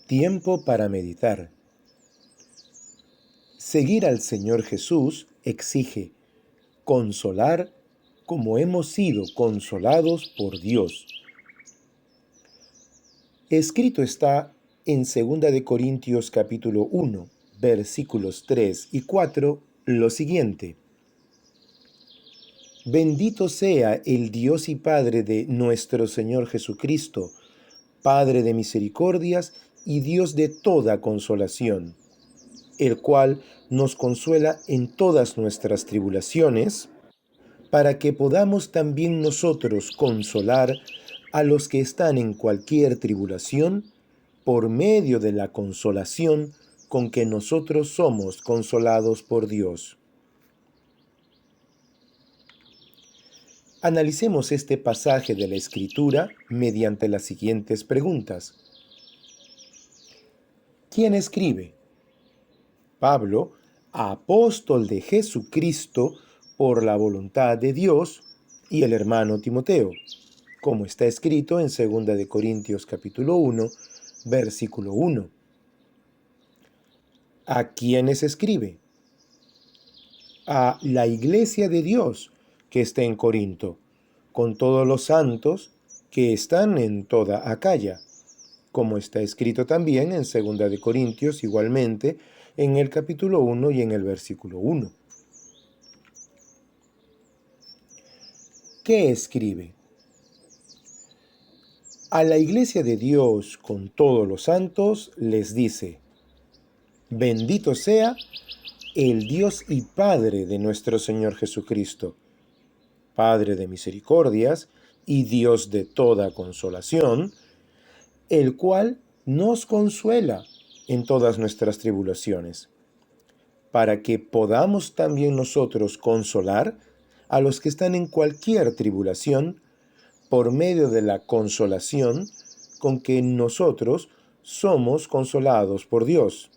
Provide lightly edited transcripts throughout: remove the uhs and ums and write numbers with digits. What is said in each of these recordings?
Tiempo para meditar. Seguir al Señor Jesús exige consolar como hemos sido consolados por Dios. Escrito está en 2 de Corintios capítulo 1, versículos 3 y 4, lo siguiente. Bendito sea el Dios y Padre de nuestro Señor Jesucristo, Padre de misericordias y Dios de toda consolación, el cual nos consuela en todas nuestras tribulaciones, para que podamos también nosotros consolar a los que están en cualquier tribulación, por medio de la consolación con que nosotros somos consolados por Dios. Analicemos este pasaje de la Escritura mediante las siguientes preguntas. ¿Quién escribe? Pablo, apóstol de Jesucristo por la voluntad de Dios, y el hermano Timoteo, como está escrito en 2 de Corintios capítulo 1, versículo 1. ¿A quiénes escribe? A la iglesia de Dios que está en Corinto, con todos los santos que están en toda Acaya, como está escrito también en 2 de Corintios, igualmente, en el capítulo 1 y en el versículo 1. ¿Qué escribe? A la iglesia de Dios con todos los santos les dice: bendito sea el Dios y Padre de nuestro Señor Jesucristo, Padre de misericordias y Dios de toda consolación, el cual nos consuela en todas nuestras tribulaciones, para que podamos también nosotros consolar a los que están en cualquier tribulación, por medio de la consolación con que nosotros somos consolados por Dios.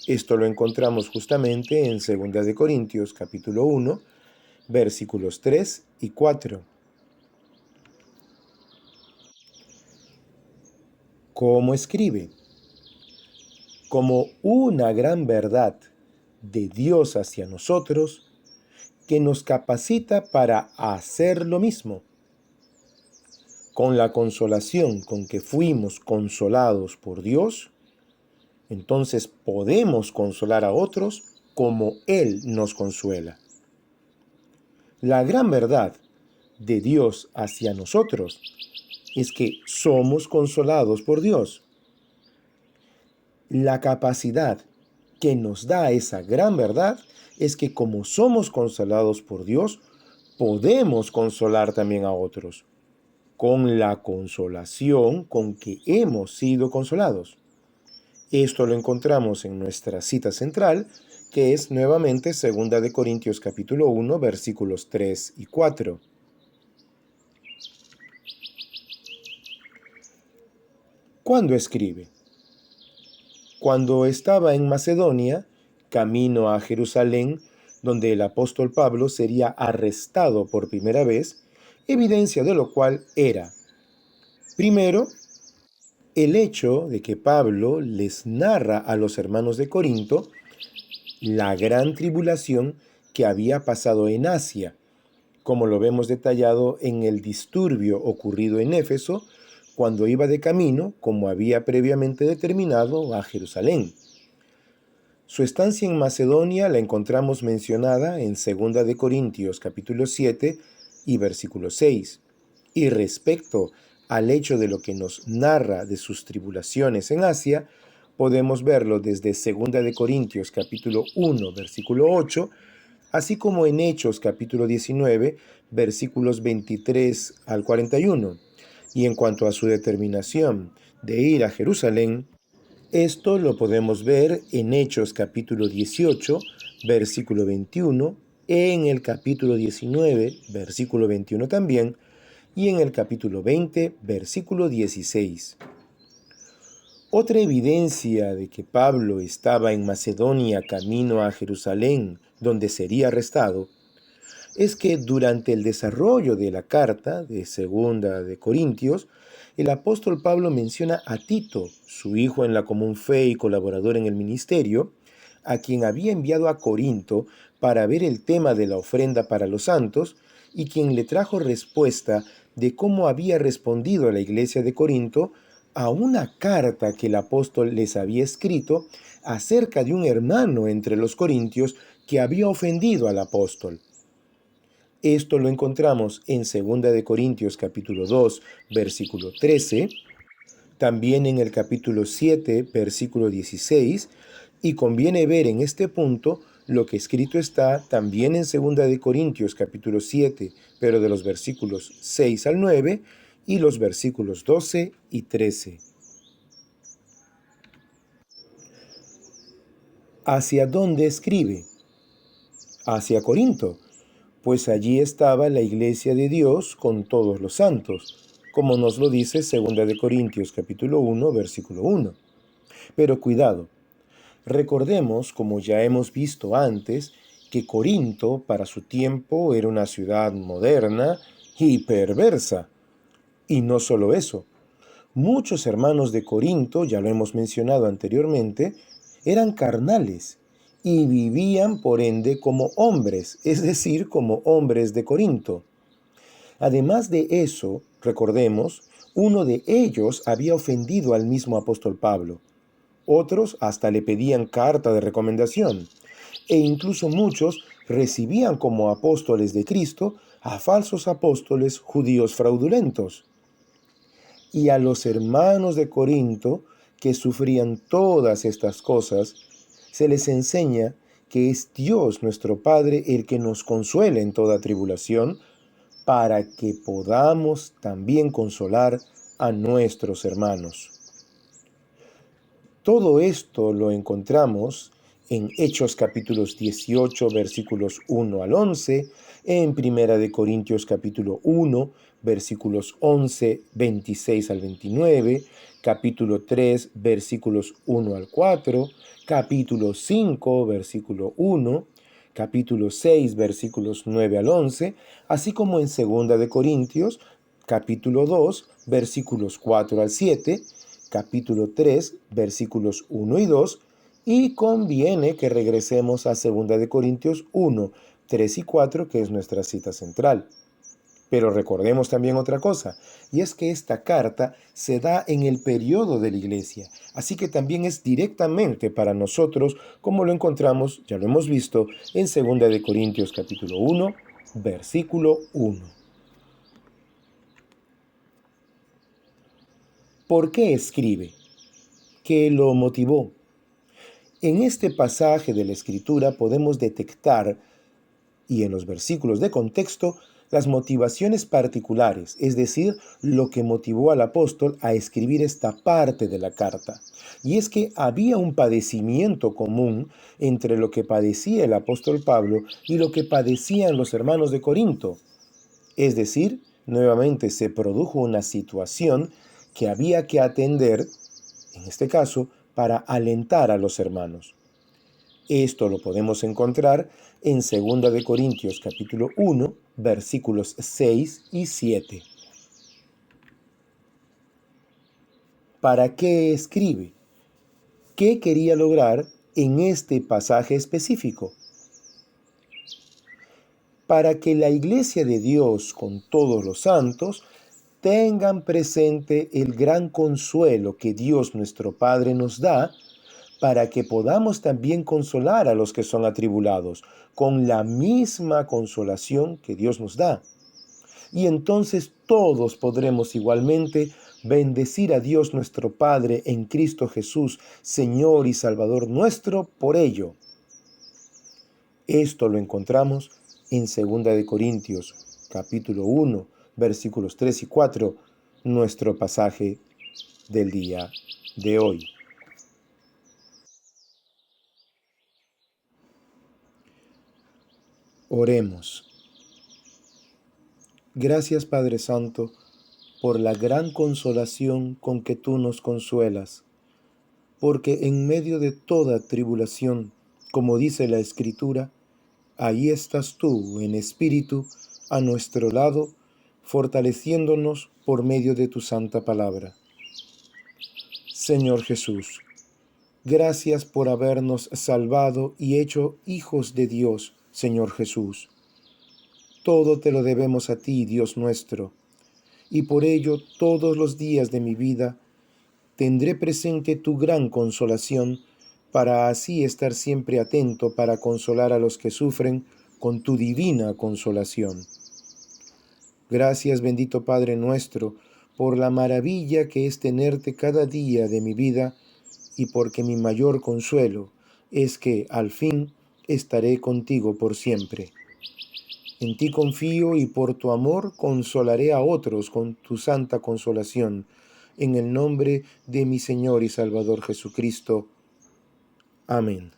Esto lo encontramos justamente en 2 de Corintios capítulo 1, versículos 3 y 4. ¿Cómo escribe? Como una gran verdad de Dios hacia nosotros, que nos capacita para hacer lo mismo. Con la consolación con que fuimos consolados por Dios, entonces podemos consolar a otros como Él nos consuela. La gran verdad de Dios hacia nosotros es que somos consolados por Dios. La capacidad que nos da esa gran verdad es que como somos consolados por Dios, podemos consolar también a otros, con la consolación con que hemos sido consolados. Esto lo encontramos en nuestra cita central, que es nuevamente 2 de Corintios capítulo 1, versículos 3 y 4. ¿Cuándo escribe? Cuando estaba en Macedonia, camino a Jerusalén, donde el apóstol Pablo sería arrestado por primera vez, evidencia de lo cual era, primero, el hecho de que Pablo les narra a los hermanos de Corinto la gran tribulación que había pasado en Asia, como lo vemos detallado en el disturbio ocurrido en Éfeso, cuando iba de camino, como había previamente determinado, a Jerusalén. Su estancia en Macedonia la encontramos mencionada en 2 de Corintios capítulo 7 y versículo 6. Y respecto al hecho de lo que nos narra de sus tribulaciones en Asia, podemos verlo desde 2 de Corintios capítulo 1, versículo 8, así como en Hechos capítulo 19, versículos 23 al 41. Y en cuanto a su determinación de ir a Jerusalén, esto lo podemos ver en Hechos capítulo 18, versículo 21, en el capítulo 19, versículo 21 también, y en el capítulo 20, versículo 16. Otra evidencia de que Pablo estaba en Macedonia camino a Jerusalén, donde sería arrestado, es que durante el desarrollo de la carta de 2 de Corintios, el apóstol Pablo menciona a Tito, su hijo en la común fe y colaborador en el ministerio, a quien había enviado a Corinto para ver el tema de la ofrenda para los santos, y quien le trajo respuesta de cómo había respondido a la iglesia de Corinto a una carta que el apóstol les había escrito acerca de un hermano entre los corintios que había ofendido al apóstol. Esto lo encontramos en 2 de Corintios capítulo 2, versículo 13, también en el capítulo 7, versículo 16, y conviene ver en este punto lo que escrito está también en 2 de Corintios capítulo 7, pero de los versículos 6 al 9 y los versículos 12 y 13. ¿Hacia dónde escribe? Hacia Corinto, pues allí estaba la iglesia de Dios con todos los santos, como nos lo dice 2 de Corintios capítulo 1, versículo 1. Pero cuidado, recordemos, como ya hemos visto antes, que Corinto para su tiempo era una ciudad moderna y perversa. Y no solo eso, muchos hermanos de Corinto, ya lo hemos mencionado anteriormente, eran carnales y vivían por ende como hombres, es decir, como hombres de Corinto. Además de eso, recordemos, uno de ellos había ofendido al mismo apóstol Pablo. Otros hasta le pedían carta de recomendación, e incluso muchos recibían como apóstoles de Cristo a falsos apóstoles judíos fraudulentos. Y a los hermanos de Corinto, que sufrían todas estas cosas, se les enseña que es Dios nuestro Padre el que nos consuela en toda tribulación, para que podamos también consolar a nuestros hermanos. Todo esto lo encontramos en Hechos capítulos 18, versículos 1 al 11, en Primera de Corintios capítulo 1, versículos 11, 26 al 29, capítulo 3, versículos 1 al 4, capítulo 5, versículo 1, capítulo 6, versículos 9 al 11, así como en Segunda de Corintios, capítulo 2, versículos 4 al 7, capítulo 3, versículos 1 y 2, y conviene que regresemos a 2 de Corintios 1, 3 y 4, que es nuestra cita central. Pero recordemos también otra cosa, y es que esta carta se da en el periodo de la iglesia, así que también es directamente para nosotros, como lo encontramos, ya lo hemos visto, en 2 de Corintios capítulo 1, versículo 1. ¿Por qué escribe? ¿Qué lo motivó? En este pasaje de la Escritura podemos detectar, y en los versículos de contexto, las motivaciones particulares, es decir, lo que motivó al apóstol a escribir esta parte de la carta. Y es que había un padecimiento común entre lo que padecía el apóstol Pablo y lo que padecían los hermanos de Corinto. Es decir, nuevamente se produjo una situación que había que atender, en este caso, para alentar a los hermanos. Esto lo podemos encontrar en 2 de Corintios capítulo 1, versículos 6 y 7. ¿Para qué escribe? ¿Qué quería lograr en este pasaje específico? Para que la iglesia de Dios con todos los santos tengan presente el gran consuelo que Dios nuestro Padre nos da, para que podamos también consolar a los que son atribulados, con la misma consolación que Dios nos da. Y entonces todos podremos igualmente bendecir a Dios nuestro Padre en Cristo Jesús, Señor y Salvador nuestro, por ello. Esto lo encontramos en 2 de Corintios, capítulo 1, versículos 3 y 4, nuestro pasaje del día de hoy. Oremos. Gracias, Padre Santo, por la gran consolación con que tú nos consuelas, porque en medio de toda tribulación, como dice la Escritura, ahí estás tú en espíritu a nuestro lado, fortaleciéndonos por medio de tu santa palabra. Señor Jesús, gracias por habernos salvado y hecho hijos de Dios, Señor Jesús. Todo te lo debemos a ti, Dios nuestro, y por ello todos los días de mi vida tendré presente tu gran consolación, para así estar siempre atento para consolar a los que sufren con tu divina consolación. Gracias, bendito Padre nuestro, por la maravilla que es tenerte cada día de mi vida, y porque mi mayor consuelo es que, al fin, estaré contigo por siempre. En ti confío y por tu amor consolaré a otros con tu santa consolación. En el nombre de mi Señor y Salvador Jesucristo. Amén.